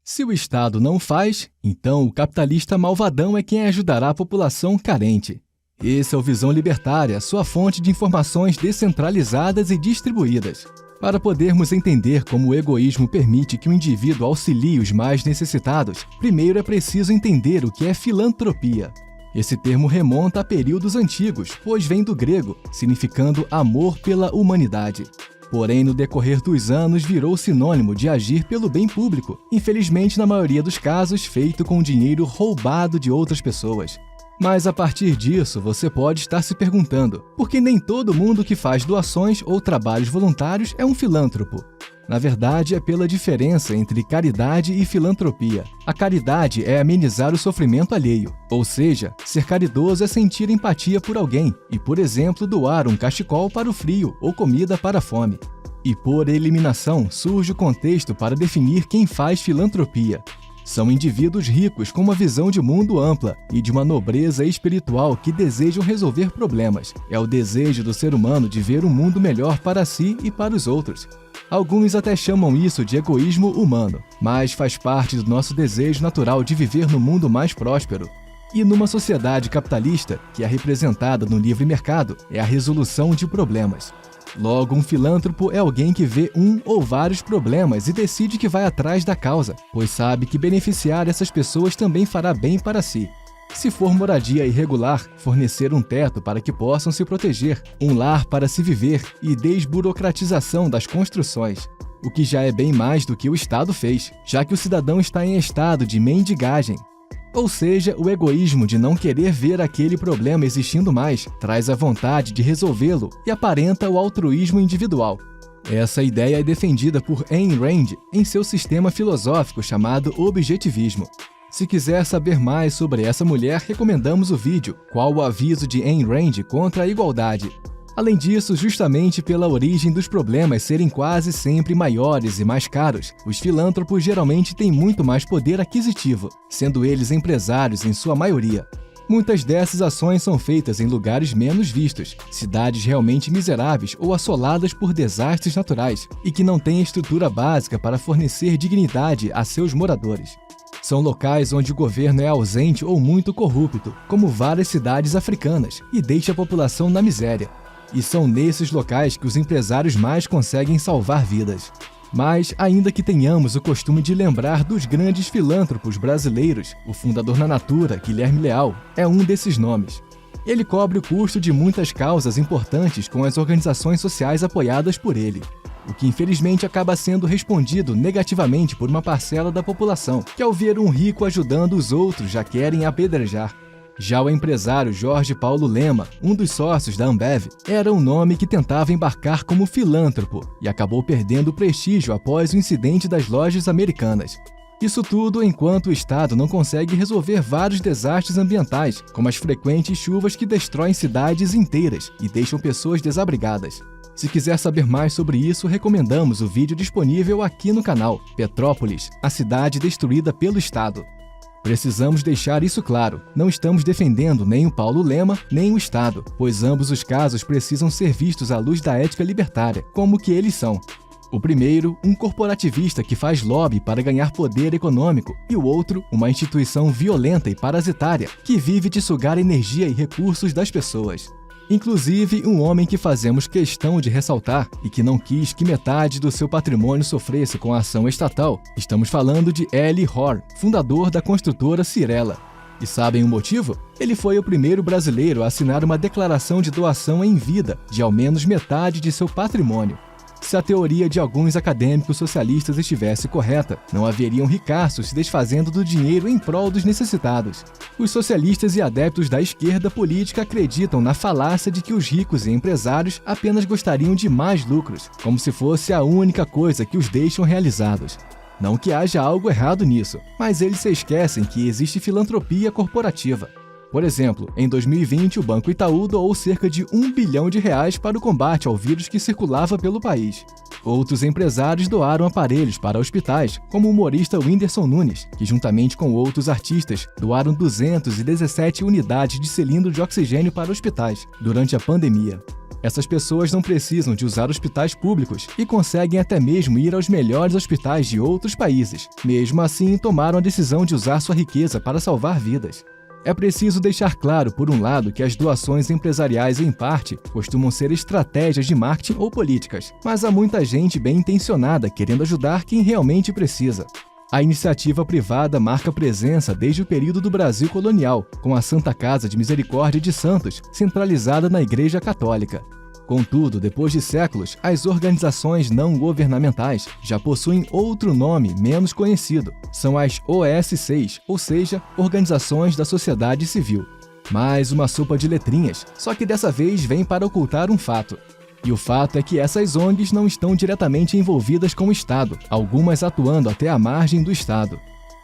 Se o Estado não faz, então o capitalista malvadão é quem ajudará a população carente. Esse é o Visão Libertária, sua fonte de informações descentralizadas e distribuídas. Para podermos entender como o egoísmo permite que o indivíduo auxilie os mais necessitados, primeiro é preciso entender o que é filantropia. Esse termo remonta a períodos antigos, pois vem do grego, significando amor pela humanidade. Porém, no decorrer dos anos, virou sinônimo de agir pelo bem público, infelizmente na maioria dos casos feito com dinheiro roubado de outras pessoas. Mas a partir disso, você pode estar se perguntando, por que nem todo mundo que faz doações ou trabalhos voluntários é um filântropo? Na verdade, é pela diferença entre caridade e filantropia. A caridade é amenizar o sofrimento alheio, ou seja, ser caridoso é sentir empatia por alguém e, por exemplo, doar um cachecol para o frio ou comida para a fome. E por eliminação, surge o contexto para definir quem faz filantropia. São indivíduos ricos com uma visão de mundo ampla e de uma nobreza espiritual que desejam resolver problemas. É o desejo do ser humano de ver um mundo melhor para si e para os outros. Alguns até chamam isso de egoísmo humano, mas faz parte do nosso desejo natural de viver num mundo mais próspero. E numa sociedade capitalista, que é representada no livre mercado, é a resolução de problemas. Logo, um filântropo é alguém que vê um ou vários problemas e decide que vai atrás da causa, pois sabe que beneficiar essas pessoas também fará bem para si. Se for moradia irregular, fornecer um teto para que possam se proteger, um lar para se viver e desburocratização das construções. O que já é bem mais do que o Estado fez, já que o cidadão está em estado de mendigagem. Ou seja, o egoísmo de não querer ver aquele problema existindo mais traz a vontade de resolvê-lo e aparenta o altruísmo individual. Essa ideia é defendida por Ayn Rand em seu sistema filosófico chamado objetivismo. Se quiser saber mais sobre essa mulher, recomendamos o vídeo Qual o aviso de Ayn Rand contra a igualdade. Além disso, justamente pela origem dos problemas serem quase sempre maiores e mais caros, os filântropos geralmente têm muito mais poder aquisitivo, sendo eles empresários em sua maioria. Muitas dessas ações são feitas em lugares menos vistos, cidades realmente miseráveis ou assoladas por desastres naturais e que não têm estrutura básica para fornecer dignidade a seus moradores. São locais onde o governo é ausente ou muito corrupto, como várias cidades africanas, e deixa a população na miséria. E são nesses locais que os empresários mais conseguem salvar vidas. Mas, ainda que tenhamos o costume de lembrar dos grandes filântropos brasileiros, o fundador da Natura, Guilherme Leal, é um desses nomes. Ele cobre o custo de muitas causas importantes com as organizações sociais apoiadas por ele, o que infelizmente acaba sendo respondido negativamente por uma parcela da população, que ao ver um rico ajudando os outros já querem apedrejar. Já o empresário Jorge Paulo Lema, um dos sócios da Ambev, era um nome que tentava embarcar como filântropo e acabou perdendo prestígio após o incidente das lojas americanas. Isso tudo enquanto o Estado não consegue resolver vários desastres ambientais, como as frequentes chuvas que destroem cidades inteiras e deixam pessoas desabrigadas. Se quiser saber mais sobre isso, recomendamos o vídeo disponível aqui no canal, Petrópolis, a cidade destruída pelo Estado. Precisamos deixar isso claro, não estamos defendendo nem o Paulo Lema, nem o Estado, pois ambos os casos precisam ser vistos à luz da ética libertária, como que eles são. O primeiro, um corporativista que faz lobby para ganhar poder econômico, e o outro, uma instituição violenta e parasitária, que vive de sugar energia e recursos das pessoas. Inclusive, um homem que fazemos questão de ressaltar e que não quis que metade do seu patrimônio sofresse com a ação estatal, estamos falando de Eli Horn, fundador da construtora Cyrela. E sabem o motivo? Ele foi o primeiro brasileiro a assinar uma declaração de doação em vida de ao menos metade de seu patrimônio. Se a teoria de alguns acadêmicos socialistas estivesse correta, não haveriam ricaços se desfazendo do dinheiro em prol dos necessitados. Os socialistas e adeptos da esquerda política acreditam na falácia de que os ricos e empresários apenas gostariam de mais lucros, como se fosse a única coisa que os deixam realizados. Não que haja algo errado nisso, mas eles se esquecem que existe filantropia corporativa. Por exemplo, em 2020, o Banco Itaú doou cerca de R$1 bilhão para o combate ao vírus que circulava pelo país. Outros empresários doaram aparelhos para hospitais, como o humorista Whindersson Nunes, que juntamente com outros artistas doaram 217 unidades de cilindro de oxigênio para hospitais durante a pandemia. Essas pessoas não precisam de usar hospitais públicos e conseguem até mesmo ir aos melhores hospitais de outros países. Mesmo assim, tomaram a decisão de usar sua riqueza para salvar vidas. É preciso deixar claro, por um lado, que as doações empresariais, em parte, costumam ser estratégias de marketing ou políticas, mas há muita gente bem intencionada querendo ajudar quem realmente precisa. A iniciativa privada marca presença desde o período do Brasil colonial, com a Santa Casa de Misericórdia de Santos, centralizada na Igreja Católica. Contudo, depois de séculos, as organizações não governamentais já possuem outro nome menos conhecido. São as OSCs, ou seja, Organizações da Sociedade Civil. Mais uma sopa de letrinhas, só que dessa vez vem para ocultar um fato. E o fato é que essas ONGs não estão diretamente envolvidas com o Estado, algumas atuando até à margem do Estado.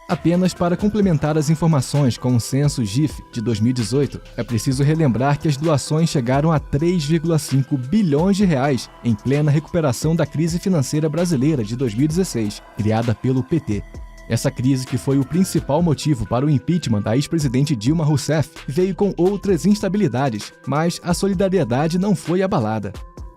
Apenas para complementar as informações com o censo GIF de 2018, é preciso relembrar que as doações chegaram a 3,5 bilhões de reais em plena recuperação da crise financeira brasileira de 2016, criada pelo PT. Essa crise, que foi o principal motivo para o impeachment da ex-presidente Dilma Rousseff, veio com outras instabilidades, mas a solidariedade não foi abalada.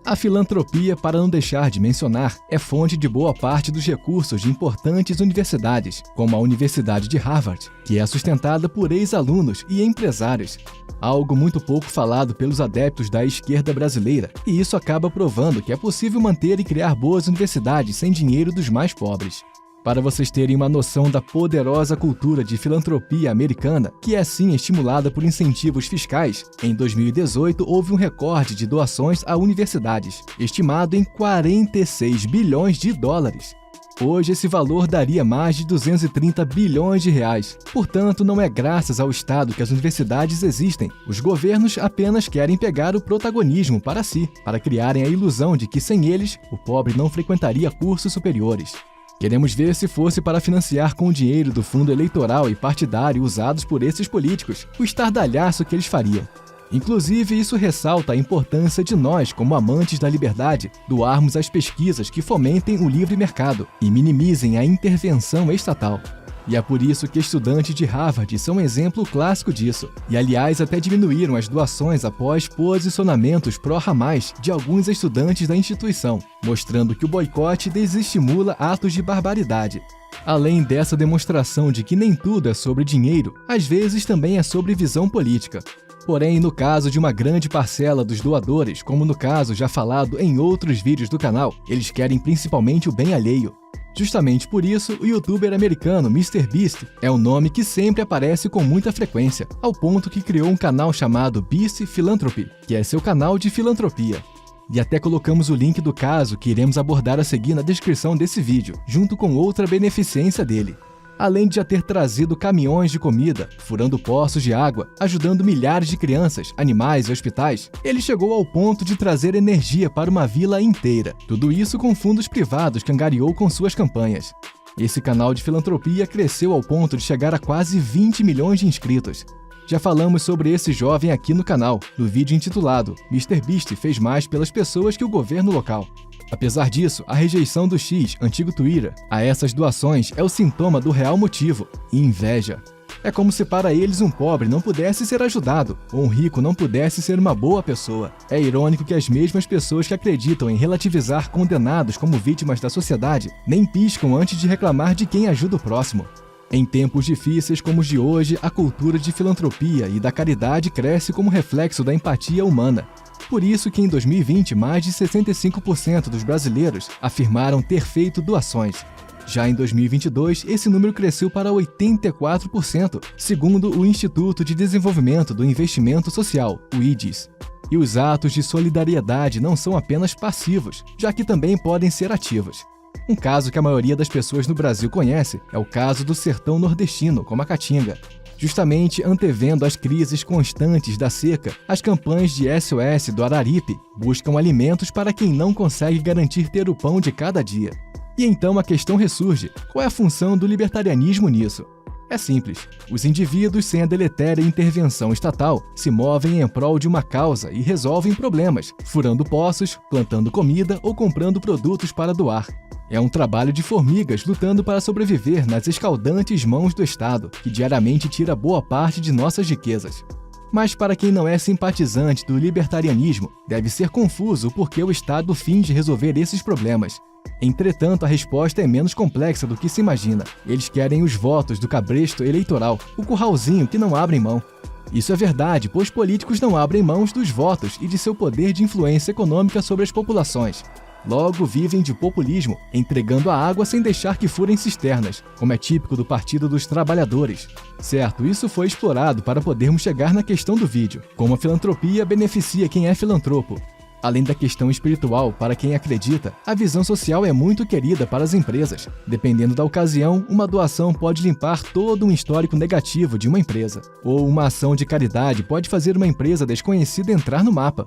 A filantropia, para não deixar de mencionar, é fonte de boa parte dos recursos de importantes universidades, como a Universidade de Harvard, que é sustentada por ex-alunos e empresários. Algo muito pouco falado pelos adeptos da esquerda brasileira, e isso acaba provando que é possível manter e criar boas universidades sem dinheiro dos mais pobres. Para vocês terem uma noção da poderosa cultura de filantropia americana, que é assim estimulada por incentivos fiscais, em 2018 houve um recorde de doações a universidades, estimado em 46 bilhões de dólares. Hoje esse valor daria mais de 230 bilhões de reais. Portanto, não é graças ao Estado que as universidades existem. Os governos apenas querem pegar o protagonismo para si, para criarem a ilusão de que sem eles, o pobre não frequentaria cursos superiores. Queremos ver se fosse para financiar com o dinheiro do fundo eleitoral e partidário usados por esses políticos, o estardalhaço que eles fariam. Inclusive, isso ressalta a importância de nós, como amantes da liberdade, doarmos às pesquisas que fomentem o livre mercado e minimizem a intervenção estatal. E é por isso que estudantes de Harvard são um exemplo clássico disso, e aliás até diminuíram as doações após posicionamentos pró-Hamas de alguns estudantes da instituição, mostrando que o boicote desestimula atos de barbaridade. Além dessa demonstração de que nem tudo é sobre dinheiro, às vezes também é sobre visão política. Porém, no caso de uma grande parcela dos doadores, como no caso já falado em outros vídeos do canal, eles querem principalmente o bem alheio. Justamente por isso, o youtuber americano MrBeast é um nome que sempre aparece com muita frequência, ao ponto que criou um canal chamado Beast Philanthropy, que é seu canal de filantropia. E até colocamos o link do caso que iremos abordar a seguir na descrição desse vídeo, junto com outra beneficência dele. Além de já ter trazido caminhões de comida, furando poços de água, ajudando milhares de crianças, animais e hospitais, ele chegou ao ponto de trazer energia para uma vila inteira. Tudo isso com fundos privados que angariou com suas campanhas. Esse canal de filantropia cresceu ao ponto de chegar a quase 20 milhões de inscritos. Já falamos sobre esse jovem aqui no canal, no vídeo intitulado MrBeast fez mais pelas pessoas que o governo local. Apesar disso, a rejeição do X, antigo Twitter, a essas doações é o sintoma do real motivo, inveja. É como se para eles um pobre não pudesse ser ajudado, ou um rico não pudesse ser uma boa pessoa. É irônico que as mesmas pessoas que acreditam em relativizar condenados como vítimas da sociedade nem piscam antes de reclamar de quem ajuda o próximo. Em tempos difíceis como os de hoje, a cultura de filantropia e da caridade cresce como reflexo da empatia humana. Por isso que em 2020, mais de 65% dos brasileiros afirmaram ter feito doações. Já em 2022, esse número cresceu para 84%, segundo o Instituto de Desenvolvimento do Investimento Social, o IDES. E os atos de solidariedade não são apenas passivos, já que também podem ser ativos. Um caso que a maioria das pessoas no Brasil conhece é o caso do sertão nordestino, como a Caatinga. Justamente antevendo as crises constantes da seca, as campanhas de SOS do Araripe buscam alimentos para quem não consegue garantir ter o pão de cada dia. E então a questão ressurge: qual é a função do libertarianismo nisso? É simples. Os indivíduos sem a deletéria intervenção estatal se movem em prol de uma causa e resolvem problemas, furando poços, plantando comida ou comprando produtos para doar. É um trabalho de formigas lutando para sobreviver nas escaldantes mãos do Estado, que diariamente tira boa parte de nossas riquezas. Mas para quem não é simpatizante do libertarianismo, deve ser confuso porque o Estado finge resolver esses problemas. Entretanto, a resposta é menos complexa do que se imagina. Eles querem os votos do cabresto eleitoral, o curralzinho que não abrem mão. Isso é verdade, pois políticos não abrem mãos dos votos e de seu poder de influência econômica sobre as populações. Logo, vivem de populismo, entregando a água sem deixar que furem cisternas, como é típico do Partido dos Trabalhadores. Certo, isso foi explorado para podermos chegar na questão do vídeo, como a filantropia beneficia quem é filantropo. Além da questão espiritual, para quem acredita, a visão social é muito querida para as empresas. Dependendo da ocasião, uma doação pode limpar todo um histórico negativo de uma empresa. Ou uma ação de caridade pode fazer uma empresa desconhecida entrar no mapa.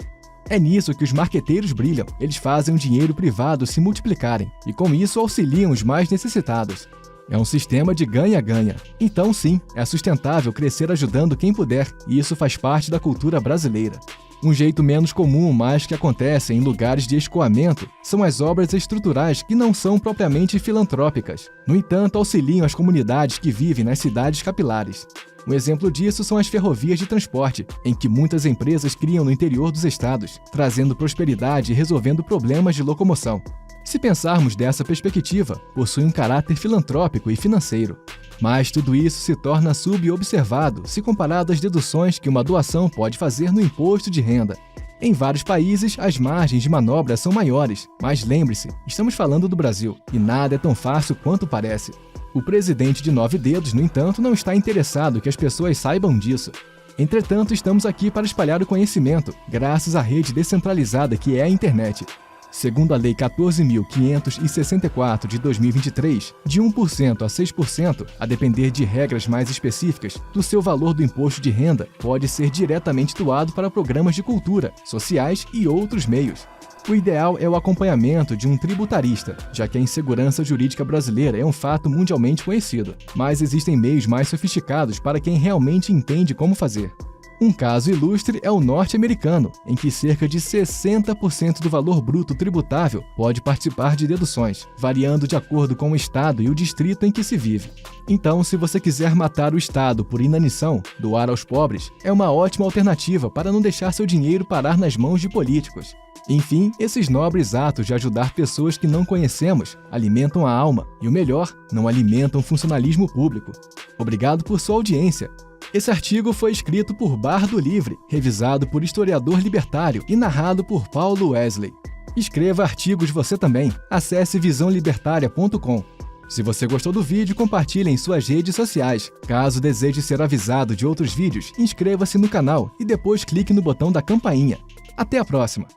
É nisso que os marqueteiros brilham, eles fazem o dinheiro privado se multiplicarem, e com isso auxiliam os mais necessitados. É um sistema de ganha-ganha. Então sim, é sustentável crescer ajudando quem puder, e isso faz parte da cultura brasileira. Um jeito menos comum, mas que acontece em lugares de escoamento, são as obras estruturais que não são propriamente filantrópicas. No entanto, auxiliam as comunidades que vivem nas cidades capilares. Um exemplo disso são as ferrovias de transporte, em que muitas empresas criam no interior dos estados, trazendo prosperidade e resolvendo problemas de locomoção. Se pensarmos dessa perspectiva, possui um caráter filantrópico e financeiro. Mas tudo isso se torna subobservado se comparado às deduções que uma doação pode fazer no imposto de renda. Em vários países, as margens de manobra são maiores, mas lembre-se, estamos falando do Brasil, e nada é tão fácil quanto parece. O presidente de 9 dedos, no entanto, não está interessado que as pessoas saibam disso. Entretanto, estamos aqui para espalhar o conhecimento, graças à rede descentralizada que é a internet. Segundo a Lei 14.564 de 2023, de 1% a 6%, a depender de regras mais específicas, do seu valor do imposto de renda pode ser diretamente doado para programas de cultura, sociais e outros meios. O ideal é o acompanhamento de um tributarista, já que a insegurança jurídica brasileira é um fato mundialmente conhecido, mas existem meios mais sofisticados para quem realmente entende como fazer. Um caso ilustre é o norte-americano, em que cerca de 60% do valor bruto tributável pode participar de deduções, variando de acordo com o estado e o distrito em que se vive. Então, se você quiser matar o Estado por inanição, doar aos pobres é uma ótima alternativa para não deixar seu dinheiro parar nas mãos de políticos. Enfim, esses nobres atos de ajudar pessoas que não conhecemos alimentam a alma e, o melhor, não alimentam o funcionalismo público. Obrigado por sua audiência. Esse artigo foi escrito por Bardo Livre, revisado por historiador libertário e narrado por Paulo Wesley. Escreva artigos você também. Acesse visãolibertaria.com. Se você gostou do vídeo, compartilhe em suas redes sociais. Caso deseje ser avisado de outros vídeos, inscreva-se no canal e depois clique no botão da campainha. Até a próxima!